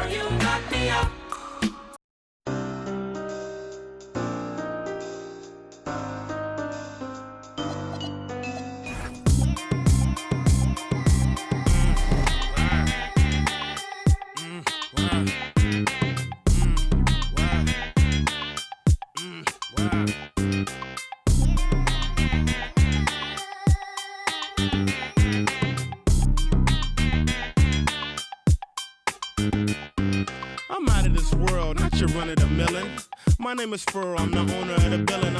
Girl, you knock me out. I'm out of this world, not your run of the millin'. My name is Furrow, I'm the owner of the building.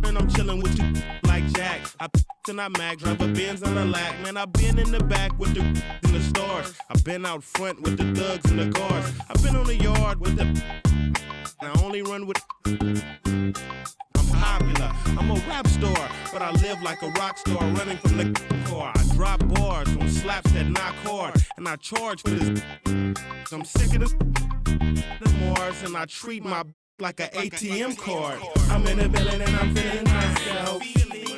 And I'm chillin' with you like Jack. I and I mag, drive a Benz on a lack. Man, I been in the back with the in the stars. I been out front with the thugs and the cars. I been on the yard with the. I only run with. I'm popular, I'm a rap star, but I live like a rock star, running from the car. I drop bars on slaps that knock hard, and I charge for this. I'm sick of this Mars, and I treat my like an ATM card. I'm in the building and I'm feeling myself.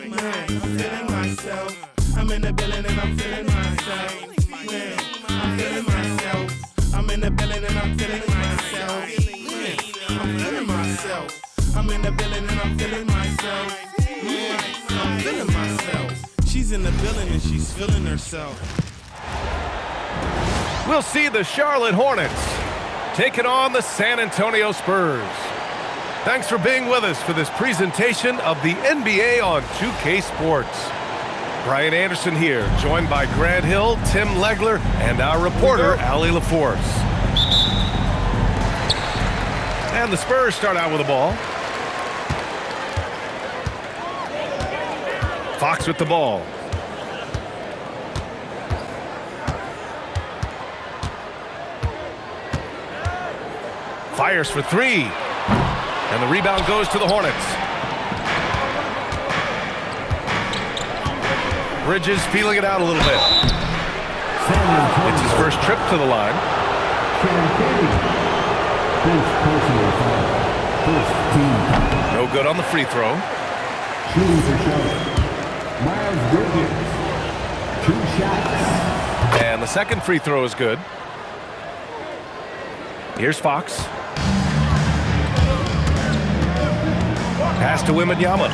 Man, I'm feeling myself. I'm in the building and I'm feeling myself. Man, I'm feeling myself. I'm in the building and I'm feeling myself. Man, I'm feeling myself. I'm in the building and I'm feeling myself. Man, I'm feeling myself. She's in the building and she's feeling herself. We'll see the Charlotte Hornets taking on the San Antonio Spurs. Thanks for being with us for this presentation of the NBA on 2K Sports. Brian Anderson here, joined by Grant Hill, Tim Legler, and our reporter, Allie LaForce. And the Spurs start out with the ball. Fox with the ball. Fires for three. And the rebound goes to the Hornets. Bridges feeling it out a little bit. It's his first trip to the line. No good on the free throw. Shooting for Charlotte. Miles Bridges. 2 shots. And the second free throw is good. Here's Fox. Pass to Wembanyama.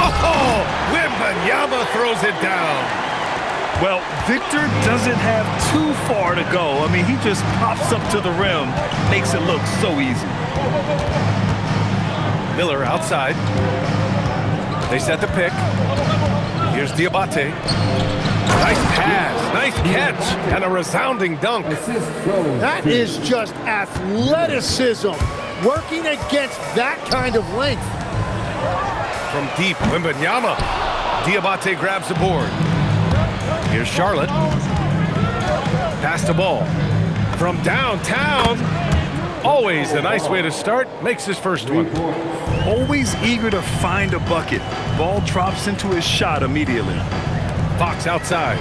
Oh, Wembanyama throws it down. Well, Victor doesn't have too far to go. I mean, he just pops up to the rim, makes it look so easy. Miller outside. They set the pick. Here's Diabate. Nice pass, nice catch, and a resounding dunk. That is just athleticism, working against that kind of length. From deep, Wembanyama. Diabate grabs the board. Here's Charlotte. Pass the ball. From downtown. Always a nice way to start. Makes his first one. Always eager to find a bucket. Ball drops into his shot immediately. Fox outside.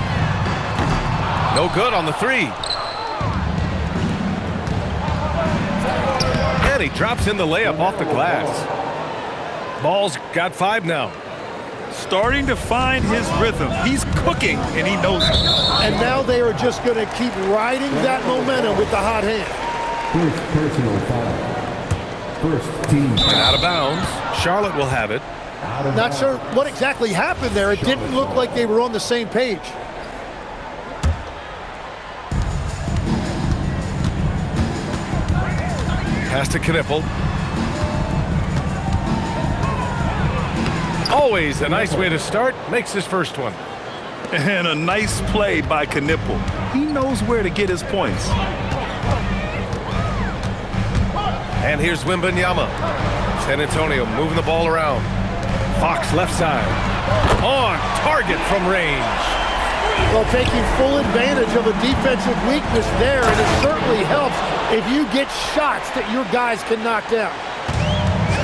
No good on the three. And he drops in the layup off the glass. Ball's got 5 now. Starting to find his rhythm. He's cooking, and he knows it. And now they are just going to keep riding that momentum with the hot hand. First personal foul. First team. And out of bounds. Charlotte will have it. Not sure what exactly happened there. It didn't look like they were on the same page. Pass to Knipple. Always a nice way to start. Makes his first one. And a nice play by Knipple. He knows where to get his points. And here's Wembanyama. San Antonio moving the ball around. Fox left side. On target from range. Well, taking full advantage of a defensive weakness there, and it certainly helps if you get shots that your guys can knock down.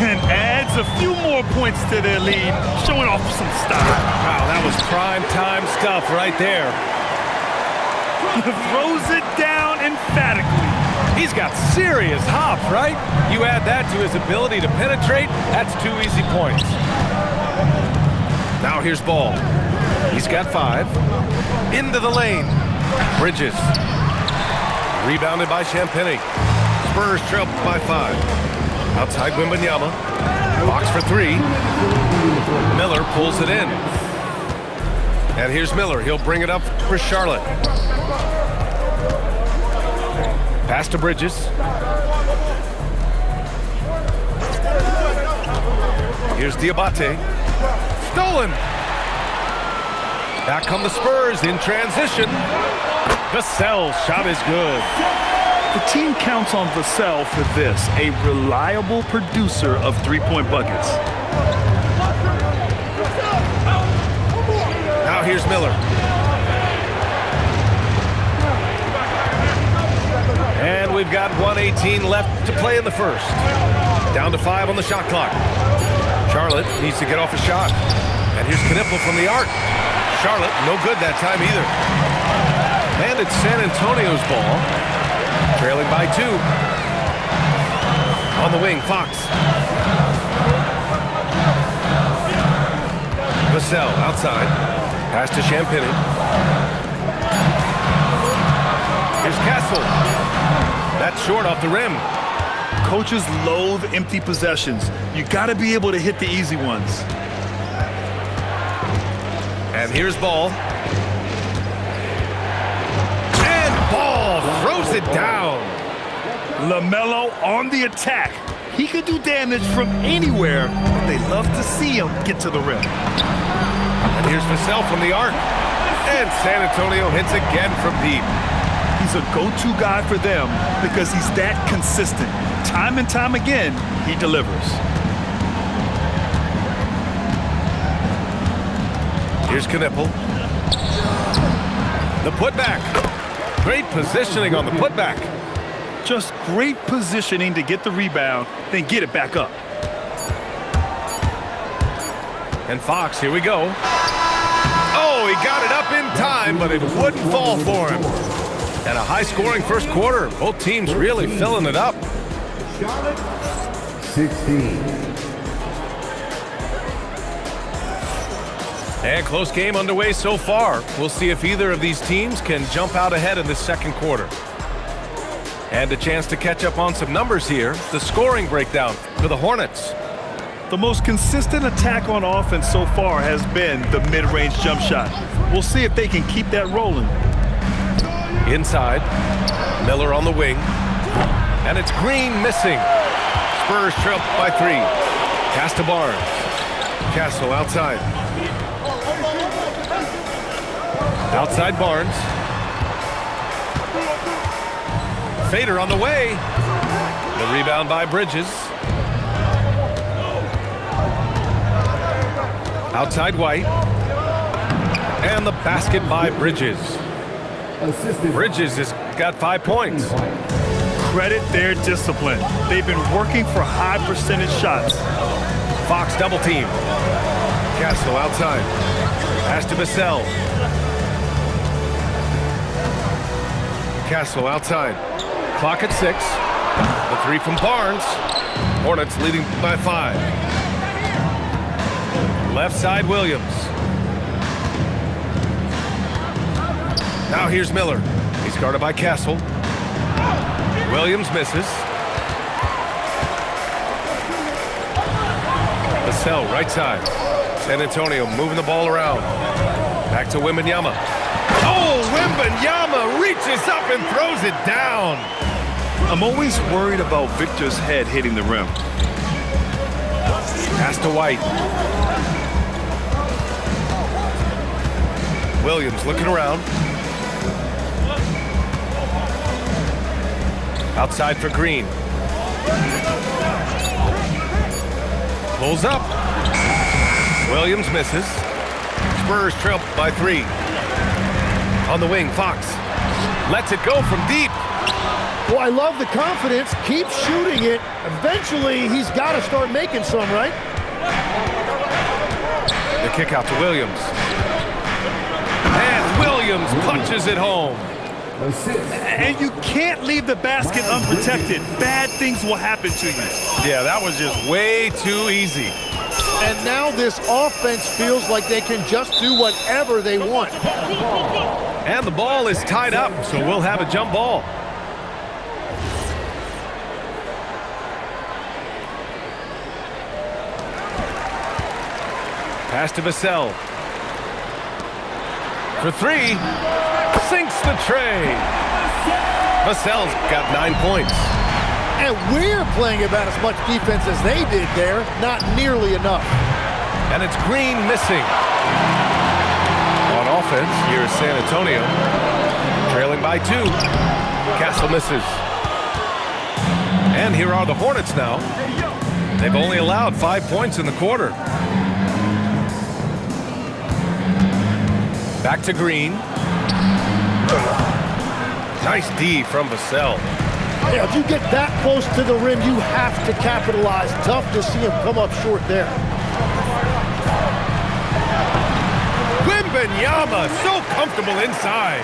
And adds a few more points to their lead, showing off some style. Wow, that was prime time stuff right there. Throws it down emphatically. He's got serious hop, right? You add that to his ability to penetrate, that's 2 easy points. Now here's Ball. He's got 5. Into the lane. Bridges. Rebounded by Champagnie. Spurs trail by 5. Outside Wembanyama. Fox for 3. Miller pulls it in. And here's Miller. He'll bring it up for Charlotte. Pass to Bridges. Here's Diabate. Stolen. Back come the Spurs in transition. Vassell's shot is good. The team counts on Vassell for this, a reliable producer of three-point buckets. Now here's Miller. And we've got 1:18 left to play in the first. Down to 5 on the shot clock. Charlotte needs to get off a shot. And here's Knipple from the arc. Charlotte, no good that time either. And it's San Antonio's ball. Trailing by 2. On the wing, Fox. Vassell outside. Pass to Champagnie. Here's Castle. That's short off the rim. Coaches loathe empty possessions. You got to be able to hit the easy ones. And here's Ball. And Ball throws it down. LaMelo on the attack. He could do damage from anywhere, but they love to see him get to the rim. And here's Vassell from the arc. And San Antonio hits again from deep. He's a go-to guy for them because he's that consistent. Time and time again, he delivers. Here's Knipple. The putback. Great positioning on the putback. Just great positioning to get the rebound, then get it back up. And Fox, here we go. Oh, he got it up in time, but it wouldn't fall for him. And a high-scoring first quarter. Both teams really filling it up. Charlotte, 16. And close game underway so far. We'll see if either of these teams can jump out ahead in the second quarter. And a chance to catch up on some numbers here. The scoring breakdown for the Hornets. The most consistent attack on offense so far has been the mid-range jump shot. We'll see if they can keep that rolling. Inside, Miller on the wing. And it's Green missing. Spurs trail by 3. Pass to Barnes. Castle outside. Outside Barnes. Fader on the way. The rebound by Bridges. Outside White. And the basket by Bridges. Bridges has got 5 points. Credit their discipline. They've been working for high percentage shots. Fox double team. Castle outside. Pass to Vassell. Castle outside. Clock at 6. The 3 from Barnes. Hornets leading by 5. Left side Williams. Now here's Miller. He's guarded by Castle. Williams misses. Vassell right side. San Antonio moving the ball around. Back to Wembanyama. Oh, Wembanyama reaches up and throws it down. I'm always worried about Victor's head hitting the rim. Pass to White. Williams looking around. Outside for Green. Pulls up. Williams misses. Spurs trail by 3. On the wing, Fox lets it go from deep. Well, I love the confidence. Keep shooting it. Eventually, he's got to start making some, right? The kick out to Williams. And Williams punches it home. And you can't leave the basket unprotected. Bad things will happen to you. Yeah, that was just way too easy. And now this offense feels like they can just do whatever they want. And the ball is tied up, so we'll have a jump ball. Pass to Vassell. For three. Sinks the tray. Vassell's got 9 points. And we're playing about as much defense as they did there. Not nearly enough. And it's Green missing. On offense, here's San Antonio. Trailing by 2. Castle misses. And here are the Hornets now. They've only allowed 5 points in the quarter. Back to Green. Nice D from Vassell. Yeah, if you get that close to the rim, you have to capitalize. Tough to see him come up short there. Wembanyama, so comfortable inside.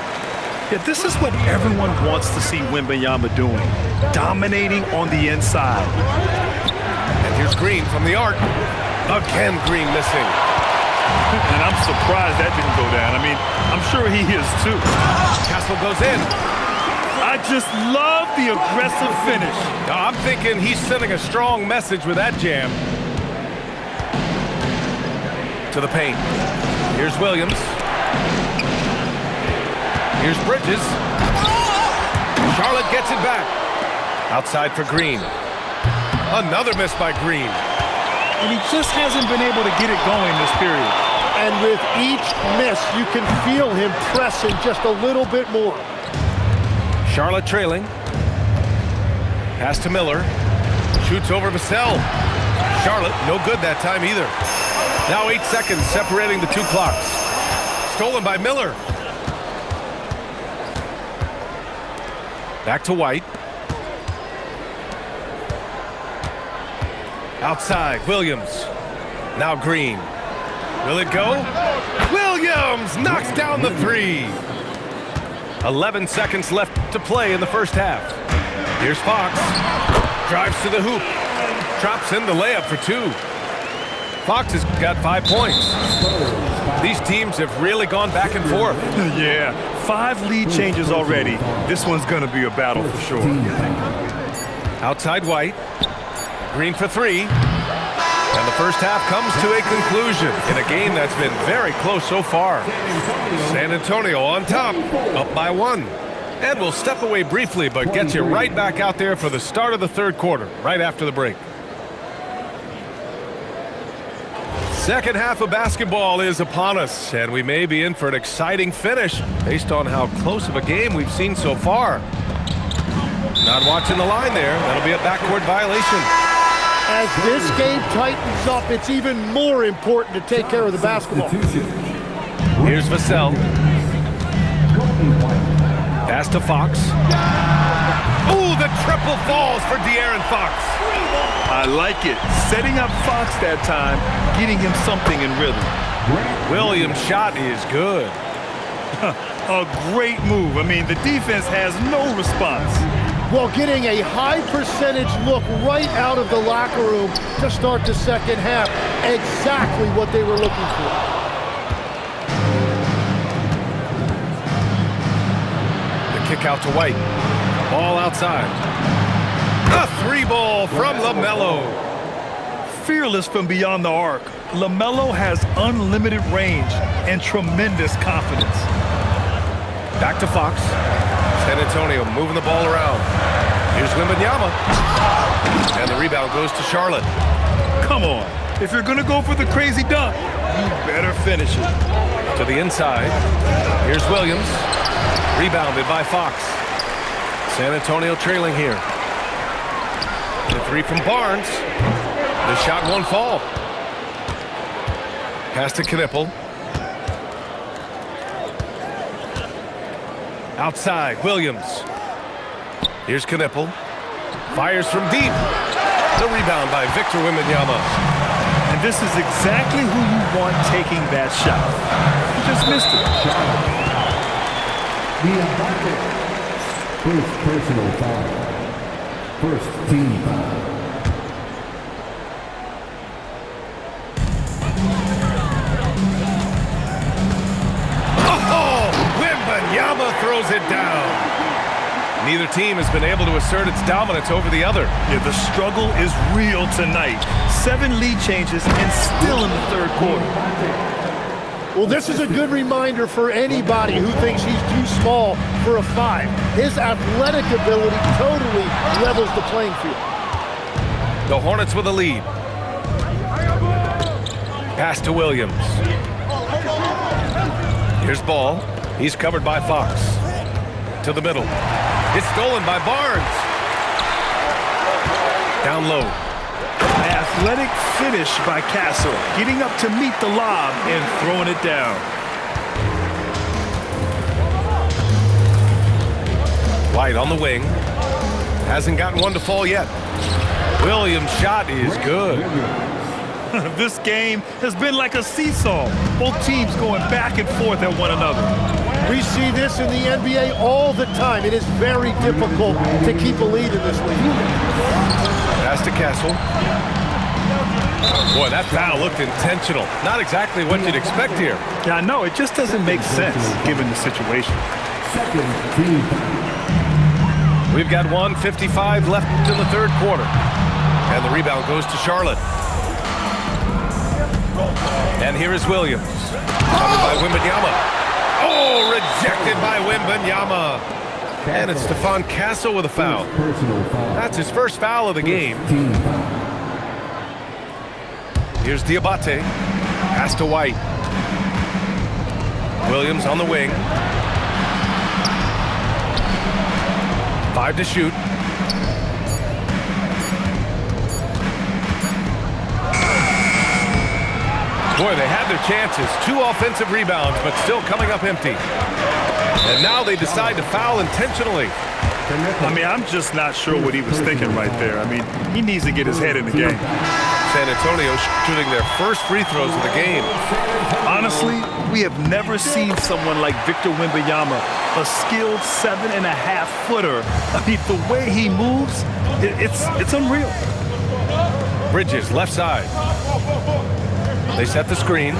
Yeah, this is what everyone wants to see Wembanyama doing. Dominating on the inside. And here's Green from the arc. Again, Green missing. And I'm surprised that didn't go down. I mean, I'm sure he is too. Castle goes in. I just love the aggressive finish. Now, I'm thinking he's sending a strong message with that jam. To the paint. Here's Williams. Here's Bridges. Charlotte gets it back. Outside for Green. Another miss by Green. And he just hasn't been able to get it going this period. And with each miss, you can feel him pressing just a little bit more. Charlotte trailing. Pass to Miller. Shoots over Vassell. Charlotte, no good that time either. Now 8 seconds separating the 2 clocks. Stolen by Miller. Back to White. Outside, Williams. Now Green. Will it go? Williams knocks down the 3. 11 seconds left to play in the first half. Here's Fox. Drives to the hoop. Drops in the layup for 2. Fox has got 5 points. These teams have really gone back and forth. Yeah, 5 lead changes already. This one's going to be a battle for sure. Outside White. Green for 3. And the first half comes to a conclusion in a game that's been very close so far. San Antonio on top, up by 1. And we'll step away briefly, but get you right back out there for the start of the third quarter, right after the break. Second half of basketball is upon us, and we may be in for an exciting finish based on how close of a game we've seen so far. Not watching the line there. That'll be a backcourt violation. As this game tightens up, it's even more important to take care of the basketball. Here's Vassell. Pass to Fox. Ooh, the triple falls for De'Aaron Fox. I like it. Setting up Fox that time, getting him something in rhythm. Williams' shot is good. A great move. I mean, the defense has no response. Well, getting a high percentage look right out of the locker room to start the second half. Exactly what they were looking for. The kick out to White. Ball outside. A 3-ball from LaMelo. Fearless from beyond the arc, LaMelo has unlimited range and tremendous confidence. Back to Fox. San Antonio moving the ball around. Here's Wembanyama. And the rebound goes to Charlotte. Come on. If you're going to go for the crazy dunk, you better finish it. To the inside. Here's Williams. Rebounded by Fox. San Antonio trailing here. The 3 from Barnes. The shot won't fall. Pass to Knipple. Outside, Williams. Here's Knipple. Fires from deep. The rebound by Victor Wembanyama. And this is exactly who you want taking that shot. He just missed it. First personal foul. First team foul. Wembanyama throws it down. Neither team has been able to assert its dominance over the other. Yeah, the struggle is real tonight. 7 lead changes and still in the third quarter. Well, this is a good reminder for anybody who thinks he's too small for a 5. His athletic ability totally levels the playing field. The Hornets with a lead. Pass to Williams. Here's Ball. He's covered by Fox. To the middle. It's stolen by Barnes. Down low. Athletic finish by Castle, getting up to meet the lob and throwing it down. White on the wing. Hasn't gotten one to fall yet. Williams' shot is good. This game has been like a seesaw. Both teams going back and forth at one another. We see this in the NBA all the time. It is very difficult to keep a lead in this league. Pass to Castle. Boy, that foul looked intentional. Not exactly what you'd expect here. Yeah, I know. It just doesn't make sense given the situation. Second team. We've got 1:55 left in the third quarter. And the rebound goes to Charlotte. And here is Williams. Covered by Wembanyama. Oh, rejected by Wembanyama. And it's Stephon Castle with a foul. Personal foul. That's his first foul of the game. Team foul. Here's Diabate. Pass to White. Williams on the wing. 5 to shoot. Boy, they had their chances. 2 offensive rebounds, but still coming up empty. And now they decide to foul intentionally. I mean, I'm just not sure what he was thinking right there. I mean, he needs to get his head in the game. San Antonio shooting their first free throws of the game. Honestly, we have never seen someone like Victor Wembanyama, a skilled 7.5-footer. I mean, the way he moves, it's unreal. Bridges, left side. They set the screen.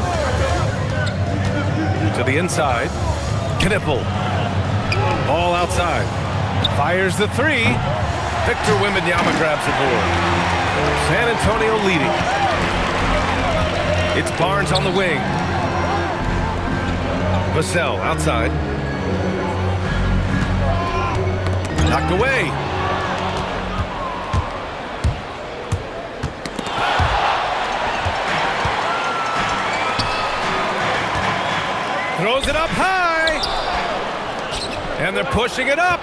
To the inside. Knipple. Ball outside. Fires the 3. Victor Wembanyama grabs the board. San Antonio leading. It's Barnes on the wing. Vassell outside. Knocked away. Throws it up high. And they're pushing it up.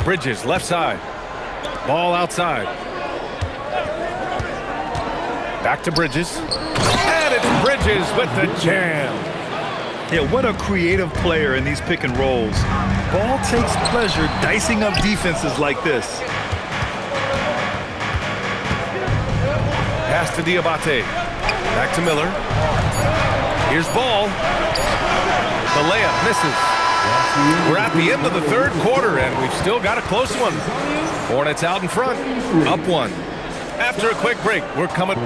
Bridges, left side. Ball outside. Back to Bridges. And it's Bridges with the jam. Yeah, what a creative player in these pick and rolls. Ball takes pleasure dicing up defenses like this. Pass to Diabate. Back to Miller. Here's Ball. The layup misses. We're at the end of the third quarter, and we've still got a close one. Hornets out in front, up 1. After a quick break, we're coming.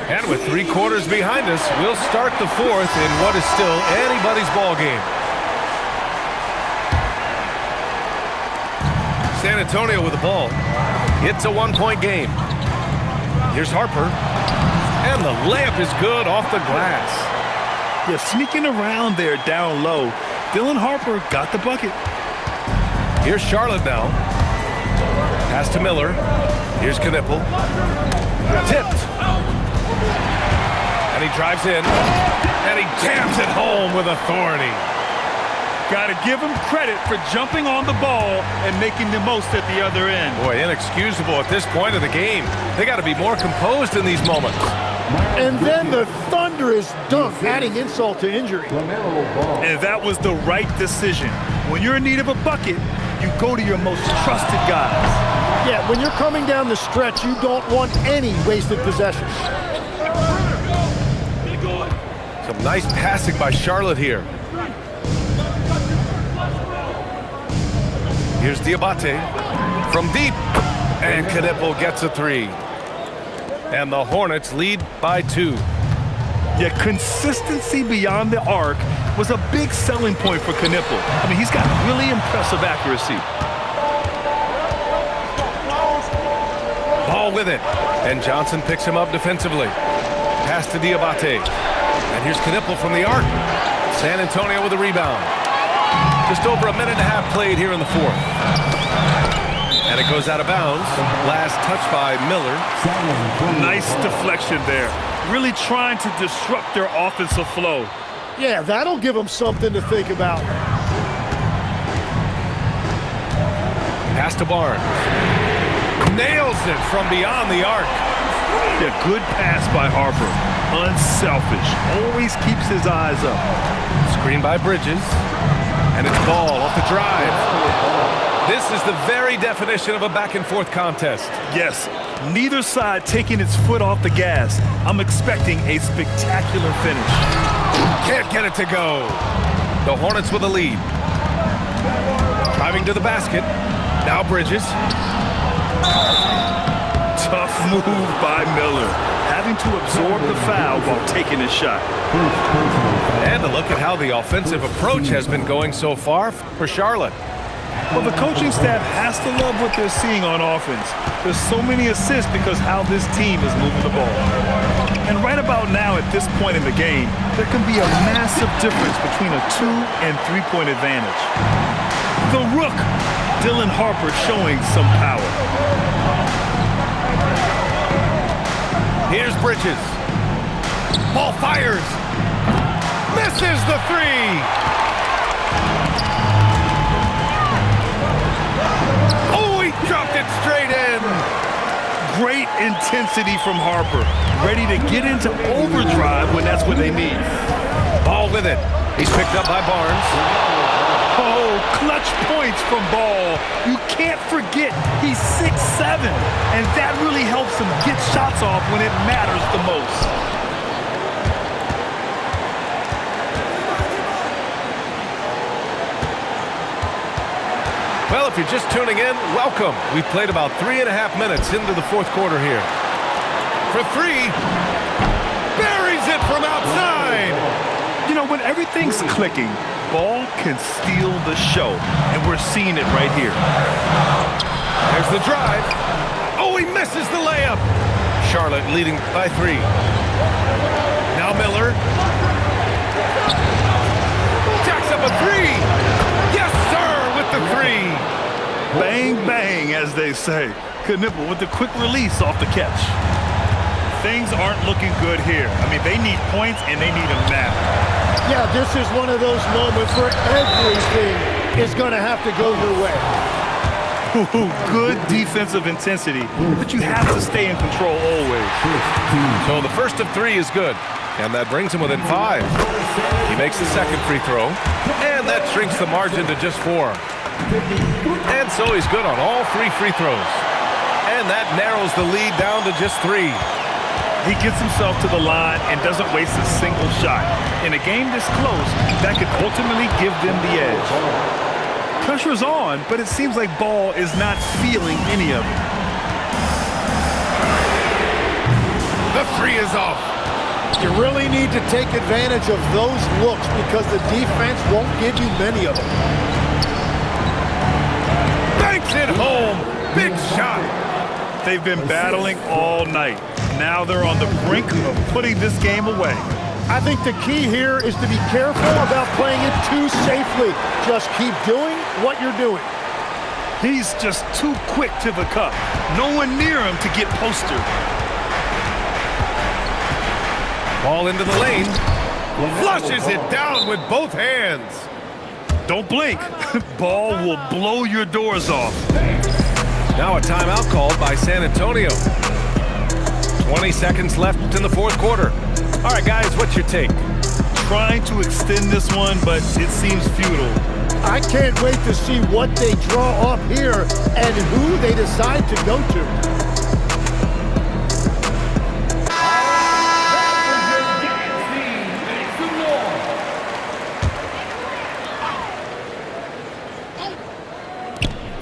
And with 3 quarters behind us, we'll start the fourth in what is still anybody's ball game. San Antonio with the ball. It's a 1-point game. Here's Harper. And the layup is good off the glass. Yeah, sneaking around there down low. Dylan Harper got the bucket. Here's Charlotte now. Pass to Miller. Here's Knipple. Tipped. And he drives in. And he jams it home with authority. Got to give him credit for jumping on the ball and making the most at the other end. Boy, inexcusable at this point of the game. They got to be more composed in these moments. And then the thunderous dunk, adding insult to injury. And that was the right decision. When you're in need of a bucket, you go to your most trusted guys. Yeah, when you're coming down the stretch, you don't want any wasted possessions. Some nice passing by Charlotte here. Here's Diabate from deep. And Knipple gets a 3. And the Hornets lead by 2. Yeah, consistency beyond the arc was a big selling point for Knipple. I mean, he's got really impressive accuracy. Ball with it, and Johnson picks him up defensively. Pass to Diabate. And here's Knipple from the arc. San Antonio with a rebound. Just over a minute and a half played here in the fourth. And it goes out of bounds. Last touch by Miller. Nice deflection there. Really trying to disrupt their offensive flow. Yeah, that'll give them something to think about. Pass to Barnes. Nails it from beyond the arc. Yeah, good pass by Harper. Unselfish. Always keeps his eyes up. Screen by Bridges. And it's Ball off the drive. This is the very definition of a back-and-forth contest. Yes, neither side taking its foot off the gas. I'm expecting a spectacular finish. Can't get it to go. The Hornets with a lead. Driving to the basket. Now Bridges. Tough move by Miller. Having to absorb the foul while taking a shot. And a look at how the offensive approach has been going so far for Charlotte. Well, the coaching staff has to love what they're seeing on offense. There's so many assists because how this team is moving the ball. And right about now, at this point in the game, there can be a massive difference between a 2- and 3-point advantage. The Rook, Dylan Harper, showing some power. Here's Bridges. Ball fires. Misses the three. Oh, he dropped it straight in. Great intensity from Harper. Ready to get into overdrive when that's what they need. Ball with it. He's picked up by Barnes. Oh, clutch points from Ball. You can't forget he's 6'7", and that really helps him get shots off when it matters the most. Well, if you're just tuning in, welcome. We've played about 3.5 minutes into the fourth quarter here. For three, buries it from outside. You know, when everything's clicking, Ball can steal the show, and we're seeing it right here. There's the drive. Oh, he misses the layup. Charlotte leading by 3. Now Miller. Jacks up a 3. Yes, sir, with the 3. Bang, bang, as they say. Knipple with the quick release off the catch. Things aren't looking good here. I mean, they need points, and they need them now. Yeah, this is one of those moments where everything is going to have to go your way. Good defensive intensity, but you have to stay in control always. So the first of 3 is good, and that brings him within 5. He makes the second free throw, and that shrinks the margin to just 4. And so he's good on all 3 free throws. And that narrows the lead down to just 3. He gets himself to the line and doesn't waste a single shot. In a game this close, that could ultimately give them the edge. Pressure's on, but it seems like Ball is not feeling any of it. The 3 is off. You really need to take advantage of those looks because the defense won't give you many of them. Banks it home. Big shot. They've been battling all night. Now they're on the brink of putting this game away. I think the key here is to be careful about playing it too safely. Just keep doing what you're doing. He's just too quick to the cup. No one near him to get postered. Ball into the lane. Flushes it down with both hands. Don't blink. Ball will blow your doors off. Now a timeout called by San Antonio. 20 seconds left in the fourth quarter. All right, guys, what's your take? Trying to extend this one, but it seems futile. I can't wait to see what they draw up here and who they decide to go to.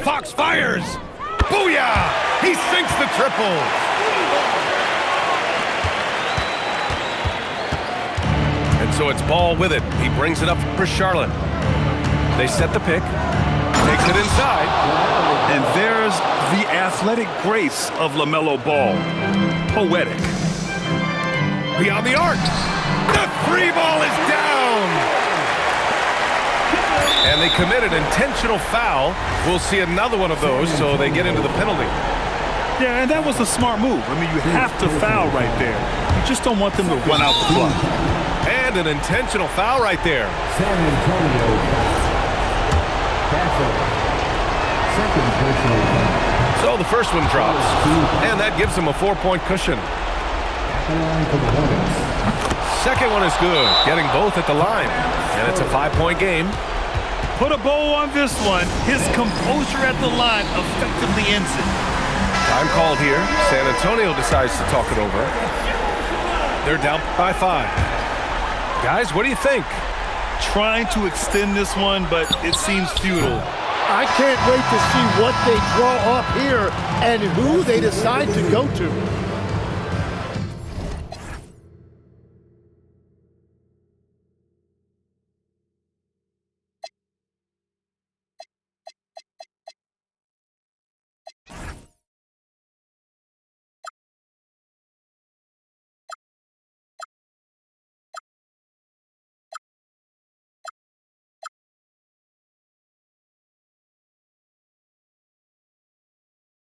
Fox fires. Booyah! He sinks the triple. And so So it's Ball with it. He brings it up for Charlotte. They set the pick. Takes it inside. And there's the athletic grace of LaMelo Ball. Poetic. Beyond the arc. The three ball is down. And they committed intentional foul. We'll see another one of those, so they get into the penalty. Yeah, and that was a smart move. I mean, you have to foul right there. You just don't want them to run out the clock. And an intentional foul right there. San Antonio. Passover. Second personal foul. So the first one drops. And that gives them a 4-point cushion. At the line for the Hornets. Second one is good, getting both at the line. And it's a 5-point game. Put a bow on this one. His composure at the line effectively ends it. Time called here. San Antonio decides to talk it over. They're down by 5. Guys, what do you think? Trying to extend this one, but it seems futile. I can't wait to see what they draw up here and who they decide to go to.